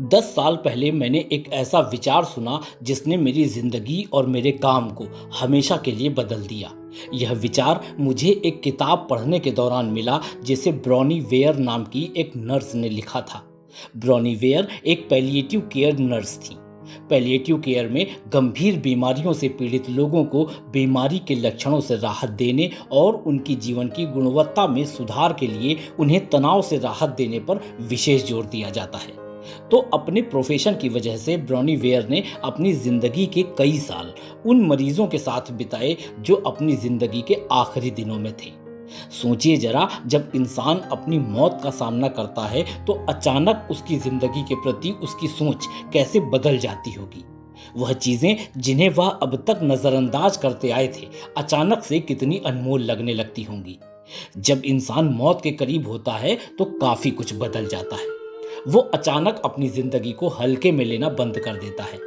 10 साल पहले मैंने एक ऐसा विचार सुना जिसने मेरी जिंदगी और मेरे काम को हमेशा के लिए बदल दिया। यह विचार मुझे एक किताब पढ़ने के दौरान मिला जिसे ब्रॉनी वेयर नाम की एक नर्स ने लिखा था। ब्रॉनी वेयर एक पैलिएटिव केयर नर्स थी। पैलिएटिव केयर में गंभीर बीमारियों से पीड़ित लोगों को बीमारी के लक्षणों से राहत देने और उनकी जीवन की गुणवत्ता में सुधार के लिए उन्हें तनाव से राहत देने पर विशेष जोर दिया जाता है। तो अपने प्रोफेशन की वजह से ब्रॉनी वेयर ने अपनी जिंदगी के कई साल उन मरीजों के साथ बिताए जो अपनी जिंदगी के आखिरी दिनों में थे। सोचिए जरा, जब इंसान अपनी मौत का सामना करता है तो अचानक उसकी जिंदगी के प्रति उसकी सोच कैसे बदल जाती होगी। वह चीजें जिन्हें वह अब तक नजरअंदाज करते आए थे अचानक से कितनी अनमोल लगने लगती होंगी। जब इंसान मौत के करीब होता है तो काफी कुछ बदल जाता है। वो अचानक अपनी जिंदगी को हल्के में लेना बंद कर देता है।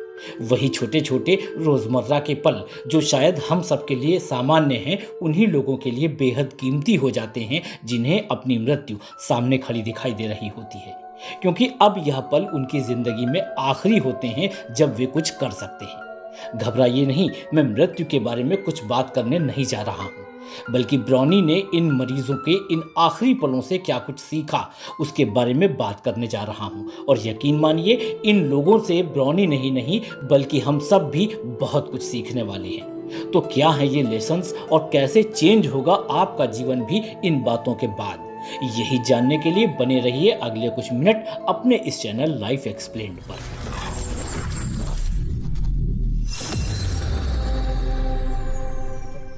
वही छोटे छोटे रोजमर्रा के पल जो शायद हम सबके लिए सामान्य हैं, उन्हीं लोगों के लिए बेहद कीमती हो जाते हैं जिन्हें अपनी मृत्यु सामने खड़ी दिखाई दे रही होती है, क्योंकि अब यह पल उनकी जिंदगी में आखिरी होते हैं जब वे कुछ कर सकते हैं। घबराइए नहीं, मैं मृत्यु के बारे में कुछ बात करने नहीं जा रहा हूँ, बल्कि ब्रॉनी ने इन मरीजों के इन आखिरी पलों से क्या कुछ सीखा उसके बारे में बात करने जा रहा हूं। और यकीन मानिए, इन लोगों से ब्रॉनी नहीं बल्कि हम सब भी बहुत कुछ सीखने वाले हैं। तो क्या है ये लेसन्स और कैसे चेंज होगा आपका जीवन भी इन बातों के बाद, यही जानने के लिए बने रहिए अगले कुछ मिनट अपने इस चैनल लाइफ एक्सप्लेन्ड पर।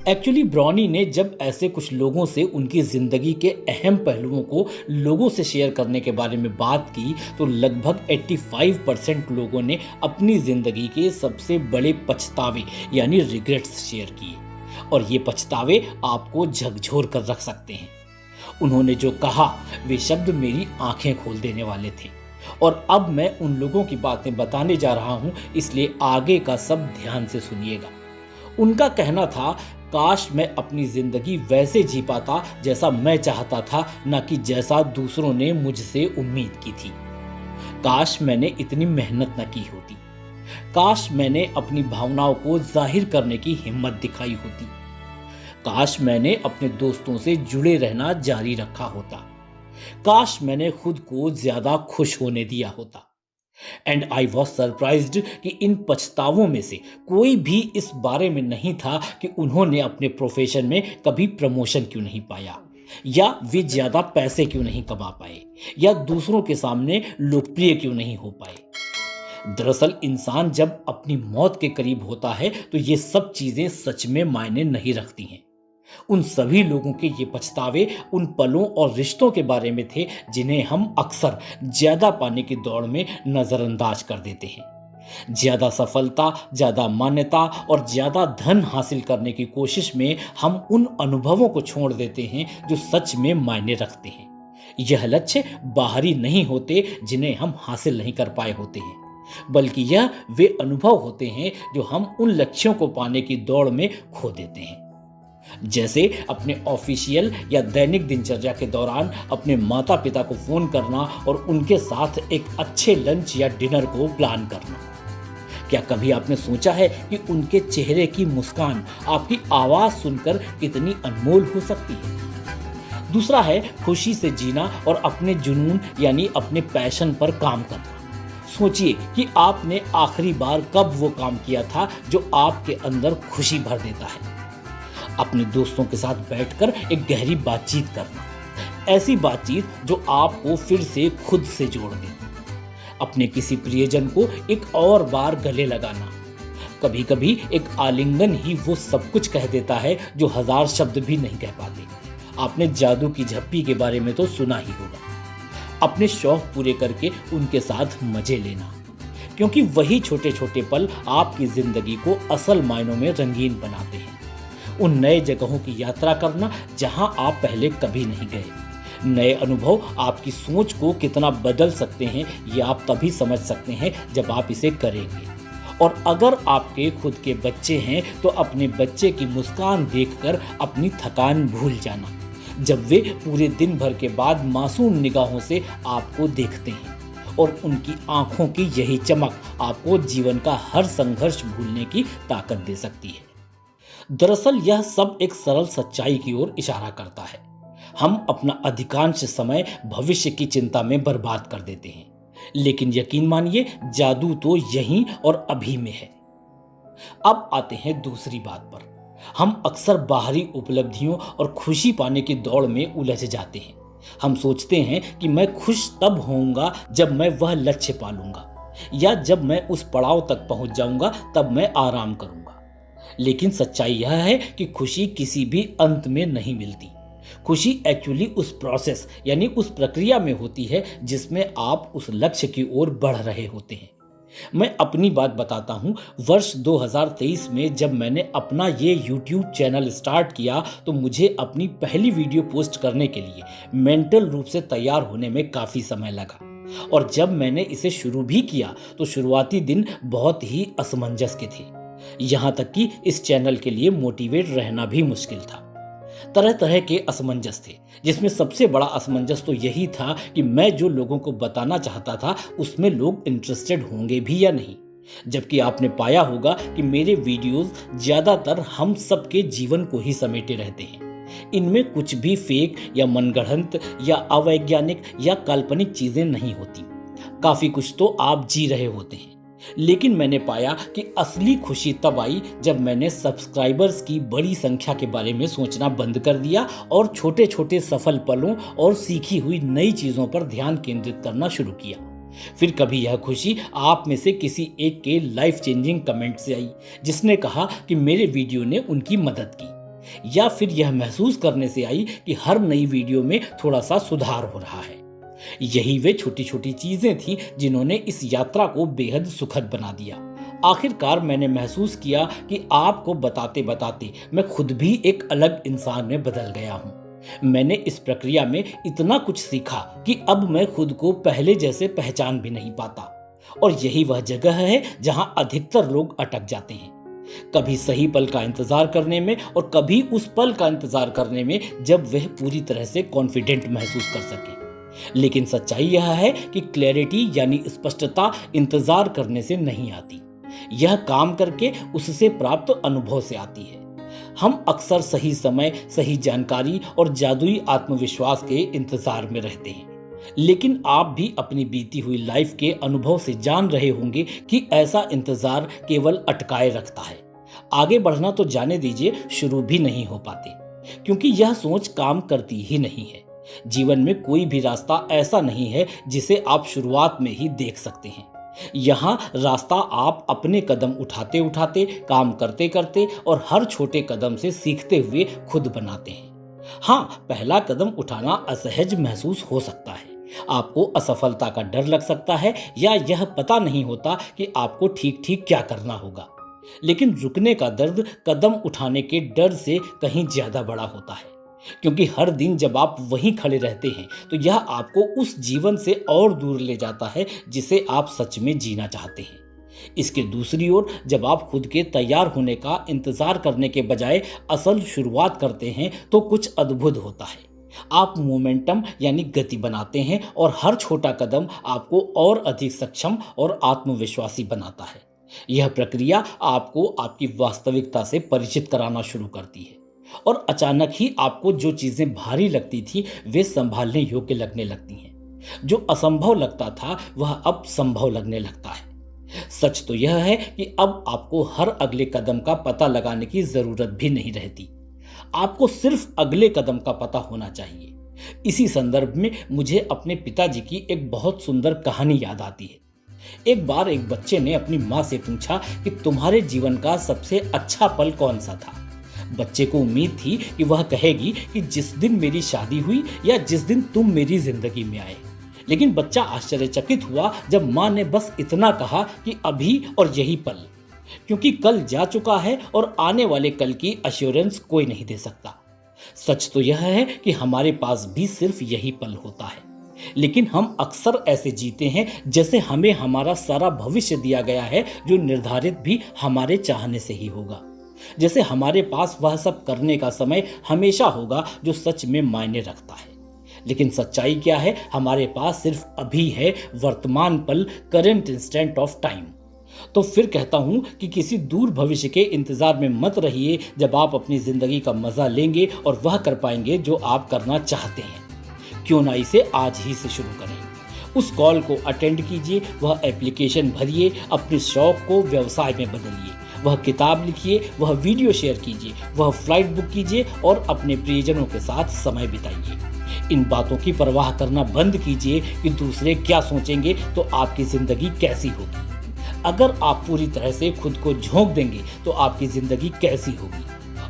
एक्चुअली ब्रॉनी ने जब ऐसे कुछ लोगों से उनकी ज़िंदगी के अहम पहलुओं को लोगों से शेयर करने के बारे में बात की तो लगभग 85% लोगों ने अपनी ज़िंदगी के सबसे बड़े पछतावे यानी रिग्रेट्स शेयर किए, और ये पछतावे आपको झकझोर कर रख सकते हैं। उन्होंने जो कहा वे शब्द मेरी आंखें खोल देने वाले थे, और अब मैं उन लोगों की बातें बताने जा रहा हूँ, इसलिए आगे का सब ध्यान से सुनिएगा। उनका कहना था, काश मैं अपनी जिंदगी वैसे जी पाता जैसा मैं चाहता था, न कि जैसा दूसरों ने मुझसे उम्मीद की थी। काश मैंने इतनी मेहनत न की होती। काश मैंने अपनी भावनाओं को जाहिर करने की हिम्मत दिखाई होती। काश मैंने अपने दोस्तों से जुड़े रहना जारी रखा होता। काश मैंने खुद को ज्यादा खुश होने दिया होता। एंड आई वॉज सरप्राइज्ड कि इन पछतावों में से कोई भी इस बारे में नहीं था कि उन्होंने अपने प्रोफेशन में कभी प्रमोशन क्यों नहीं पाया, या वे ज्यादा पैसे क्यों नहीं कमा पाए, या दूसरों के सामने लोकप्रिय क्यों नहीं हो पाए। दरअसल इंसान जब अपनी मौत के करीब होता है तो ये सब चीजें सच में मायने नहीं रखती हैं। उन सभी लोगों के ये पछतावे उन पलों और रिश्तों के बारे में थे जिन्हें हम अक्सर ज्यादा पाने की दौड़ में नजरअंदाज कर देते हैं। ज्यादा सफलता, ज्यादा मान्यता और ज्यादा धन हासिल करने की कोशिश में हम उन अनुभवों को छोड़ देते हैं जो सच में मायने रखते हैं। यह लक्ष्य बाहरी नहीं होते जिन्हें हम हासिल नहीं कर पाए होते हैं, बल्कि यह वे अनुभव होते हैं जो हम उन लक्ष्यों को पाने की दौड़ में खो देते हैं। जैसे अपने ऑफिशियल या दैनिक दिनचर्या के दौरान अपने माता पिता को फोन करना और उनके साथ एक अच्छे लंच या डिनर को प्लान करना। क्या कभी आपने सोचा है कि उनके चेहरे की मुस्कान आपकी आवाज सुनकर कितनी अनमोल हो सकती है। दूसरा है खुशी से जीना और अपने जुनून यानी अपने पैशन पर काम करना। सोचिए कि आपने आखिरी बार कब वो काम किया था जो आपके अंदर खुशी भर देता है। अपने दोस्तों के साथ बैठकर एक गहरी बातचीत करना, ऐसी बातचीत जो आपको फिर से खुद से जोड़ दे। अपने किसी प्रियजन को एक और बार गले लगाना। कभी कभी एक आलिंगन ही वो सब कुछ कह देता है जो 1000 शब्द भी नहीं कह पाते। आपने जादू की झप्पी के बारे में तो सुना ही होगा। अपने शौक पूरे करके उनके साथ मजे लेना, क्योंकि वही छोटे छोटे पल आपकी जिंदगी को असल मायनों में रंगीन बनाते हैं। उन नए जगहों की यात्रा करना जहां आप पहले कभी नहीं गए। नए अनुभव आपकी सोच को कितना बदल सकते हैं ये आप तभी समझ सकते हैं जब आप इसे करेंगे। और अगर आपके खुद के बच्चे हैं तो अपने बच्चे की मुस्कान देखकर अपनी थकान भूल जाना। जब वे पूरे दिन भर के बाद मासूम निगाहों से आपको देखते हैं, और उनकी आंखों की यही चमक आपको जीवन का हर संघर्ष भूलने की ताकत दे सकती है। दरअसल यह सब एक सरल सच्चाई की ओर इशारा करता है। हम अपना अधिकांश समय भविष्य की चिंता में बर्बाद कर देते हैं, लेकिन यकीन मानिए जादू तो यहीं और अभी में है। अब आते हैं दूसरी बात पर। हम अक्सर बाहरी उपलब्धियों और खुशी पाने की दौड़ में उलझ जाते हैं। हम सोचते हैं कि मैं खुश तब होऊंगा जब मैं वह लक्ष्य पा लूंगा, या जब मैं उस पड़ाव तक पहुंच जाऊंगा तब मैं आराम करूंगा। लेकिन सच्चाई यह है कि खुशी किसी भी अंत में नहीं मिलती। खुशी एक्चुअली उस प्रोसेस यानी उस प्रक्रिया में होती है जिसमें आप उस लक्ष्य की ओर बढ़ रहे होते हैं। मैं अपनी बात बताता हूं। वर्ष 2023 में जब मैंने अपना ये YouTube चैनल स्टार्ट किया तो मुझे अपनी पहली वीडियो पोस्ट करने के लिए मेंटल रूप से तैयार होने में काफ़ी समय लगा। और जब मैंने इसे शुरू भी किया तो शुरुआती दिन बहुत ही असमंजस के थे। यहाँ तक कि इस चैनल के लिए मोटिवेट रहना भी मुश्किल था। तरह तरह के असमंजस थे, जिसमें सबसे बड़ा असमंजस तो यही था कि मैं जो लोगों को बताना चाहता था उसमें लोग इंटरेस्टेड होंगे भी या नहीं। जबकि आपने पाया होगा कि मेरे वीडियोस ज्यादातर हम सबके जीवन को ही समेटे रहते हैं। इनमें कुछ भी फेक या मनगढ़ंत या अवैज्ञानिक या काल्पनिक चीजें नहीं होती। काफी कुछ तो आप जी रहे होते हैं। लेकिन मैंने पाया कि असली खुशी तब आई जब मैंने सब्सक्राइबर्स की बड़ी संख्या के बारे में सोचना बंद कर दिया और छोटे छोटे सफल पलों और सीखी हुई नई चीज़ों पर ध्यान केंद्रित करना शुरू किया। फिर कभी यह खुशी आप में से किसी एक के लाइफ चेंजिंग कमेंट से आई, जिसने कहा कि मेरे वीडियो ने उनकी मदद की, या फिर यह महसूस करने से आई कि हर नई वीडियो में थोड़ा सा सुधार हो रहा है। यही वे छोटी छोटी चीजें थीं जिन्होंने इस यात्रा को बेहद सुखद बना दिया। आखिरकार मैंने महसूस किया कि आपको बताते बताते मैं खुद भी एक अलग इंसान में बदल गया हूं। मैंने इस प्रक्रिया में इतना कुछ सीखा कि अब मैं खुद को पहले जैसे पहचान भी नहीं पाता। और यही वह जगह है जहां अधिकतर लोग अटक जाते हैं, कभी सही पल का इंतजार करने में और कभी उस पल का इंतजार करने में जब वह पूरी तरह से कॉन्फिडेंट महसूस कर सके। लेकिन सच्चाई यह है कि क्लैरिटी यानी स्पष्टता इंतजार करने से नहीं आती, यह काम करके उससे प्राप्त अनुभव से आती है। हम अक्सर सही समय, सही जानकारी और जादुई आत्मविश्वास के इंतजार में रहते हैं। लेकिन आप भी अपनी बीती हुई लाइफ के अनुभव से जान रहे होंगे कि ऐसा इंतजार केवल अटकाए रखता है। आगे बढ़ना तो जाने दीजिए, शुरू भी नहीं हो पाते, क्योंकि यह सोच काम करती ही नहीं है। जीवन में कोई भी रास्ता ऐसा नहीं है जिसे आप शुरुआत में ही देख सकते हैं। यहाँ रास्ता आप अपने कदम उठाते उठाते, काम करते करते और हर छोटे कदम से सीखते हुए खुद बनाते हैं। हाँ, पहला कदम उठाना असहज महसूस हो सकता है। आपको असफलता का डर लग सकता है या यह पता नहीं होता कि आपको ठीक ठीक क्या करना होगा। लेकिन रुकने का दर्द कदम उठाने के डर से कहीं ज्यादा बड़ा होता है, क्योंकि हर दिन जब आप वहीं खड़े रहते हैं तो यह आपको उस जीवन से और दूर ले जाता है जिसे आप सच में जीना चाहते हैं। इसके दूसरी ओर जब आप खुद के तैयार होने का इंतजार करने के बजाय असल शुरुआत करते हैं तो कुछ अद्भुत होता है। आप मोमेंटम यानी गति बनाते हैं और हर छोटा कदम आपको और अधिक सक्षम और आत्मविश्वासी बनाता है। यह प्रक्रिया आपको आपकी वास्तविकता से परिचित कराना शुरू करती है और अचानक ही आपको जो चीजें भारी लगती थी वे संभालने योग्य लगने लगती हैं। जो असंभव लगता था वह अब संभव लगने लगता है। सच तो यह है कि अब आपको हर अगले कदम का पता लगाने की जरूरत भी नहीं रहती, आपको सिर्फ अगले कदम का पता होना चाहिए। इसी संदर्भ में मुझे अपने पिताजी की एक बहुत सुंदर कहानी याद आती है। एक बार एक बच्चे ने अपनी माँ से पूछा कि तुम्हारे जीवन का सबसे अच्छा पल कौन सा था। बच्चे को उम्मीद थी कि वह कहेगी कि जिस दिन मेरी शादी हुई या जिस दिन तुम मेरी जिंदगी में आए। लेकिन बच्चा आश्चर्यचकित हुआ जब माँ ने बस इतना कहा कि अभी और यही पल, क्योंकि कल जा चुका है और आने वाले कल की अश्योरेंस कोई नहीं दे सकता। सच तो यह है कि हमारे पास भी सिर्फ यही पल होता है, लेकिन हम अक्सर ऐसे जीते हैं जैसे हमें हमारा सारा भविष्य दिया गया है, जो निर्धारित भी हमारे चाहने से ही होगा। जैसे हमारे पास वह सब करने का समय हमेशा होगा जो सच में मायने रखता है। लेकिन सच्चाई क्या है? हमारे पास सिर्फ अभी है, वर्तमान पल, करंट इंस्टेंट ऑफ टाइम। तो फिर कहता हूं कि किसी दूर भविष्य के इंतजार में मत रहिए, जब आप अपनी जिंदगी का मजा लेंगे और वह कर पाएंगे जो आप करना चाहते हैं। क्यों ना इसे आज ही से शुरू करें। उस कॉल को अटेंड कीजिए, वह एप्लीकेशन भरिए, अपने शौक को व्यवसाय में बदलिए, वह किताब लिखिए, वह वीडियो शेयर कीजिए, वह फ्लाइट बुक कीजिए और अपने प्रियजनों के साथ समय बिताइए। इन बातों की परवाह करना बंद कीजिए कि दूसरे क्या सोचेंगे तो आपकी जिंदगी कैसी होगी। अगर आप पूरी तरह से खुद को झोंक देंगे तो आपकी जिंदगी कैसी होगी,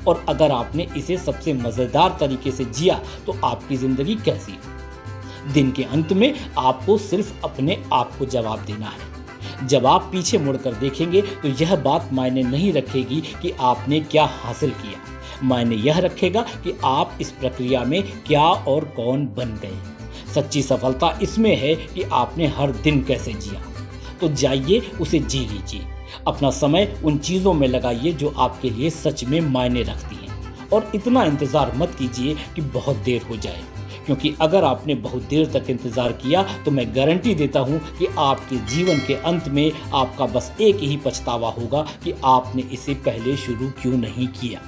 और अगर आपने इसे सबसे मजेदार तरीके से जिया तो आपकी जिंदगी कैसी हो। दिन के अंत में आपको सिर्फ अपने आप को जवाब देना है। जब आप पीछे मुड़कर देखेंगे तो यह बात मायने नहीं रखेगी कि आपने क्या हासिल किया, मायने यह रखेगा कि आप इस प्रक्रिया में क्या और कौन बन गए। सच्ची सफलता इसमें है कि आपने हर दिन कैसे जिया। तो जाइए उसे जी लीजिए। अपना समय उन चीज़ों में लगाइए जो आपके लिए सच में मायने रखती हैं, और इतना इंतज़ार मत कीजिए कि बहुत देर हो जाए, क्योंकि अगर आपने बहुत देर तक इंतज़ार किया तो मैं गारंटी देता हूं कि आपके जीवन के अंत में आपका बस एक ही पछतावा होगा कि आपने इसे पहले शुरू क्यों नहीं किया।